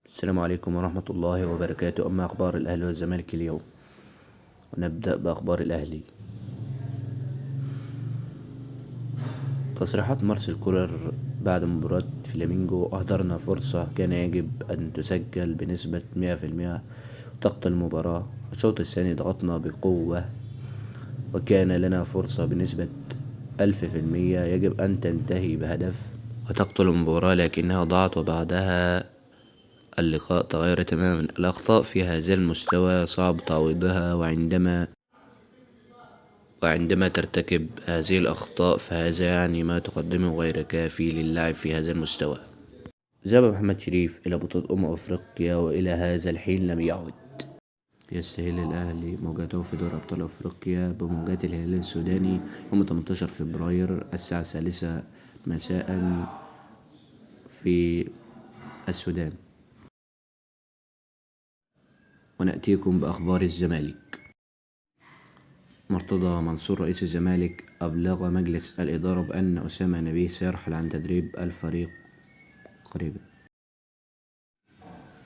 السلام عليكم ورحمة الله وبركاته. أما أخبار الأهلي والزمالك اليوم، ونبدأ بأخبار الأهلي. تصريحات مارسيل كولر بعد مباراة فلامينجو: أهدرنا فرصة كان يجب أن تسجل بنسبة 100%. ضغط المباراة: الشوط الثاني ضغطنا بقوة وكان لنا فرصة بنسبة 1000%، يجب أن تنتهي بهدف وتقتل المباراة، لكنها ضاعت وبعدها اللقاء تغير تماما. الأخطاء في هذا المستوى صعب تعويضها، وعندما ترتكب هذه الأخطاء فهذا يعني ما تقدمه غير كافي للعب في هذا المستوى. ذهب محمد شريف إلى بطولة أفريقيا وإلى هذا الحين لم يعد. يستهل الأهلي مواجهته في دوري أبطال أفريقيا بمواجهة الهلال السوداني يوم 18 فبراير الساعة 3 مساء في السودان. ونأتيكم بأخبار الزمالك. مرتضى منصور رئيس الزمالك أبلغ مجلس الإدارة بأن أسامة نبيه سيرحل عن تدريب الفريق قريبا.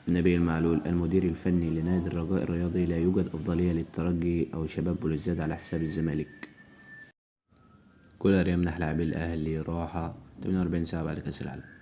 نبيل معلول المدير الفني لنادي الرجاء الرياضي: لا يوجد أفضلية للترجي أو شباب بلوزداد على حساب الزمالك. كولر يمنح لاعبي الأهلي راحة 48 ساعة بعد كأس العالم.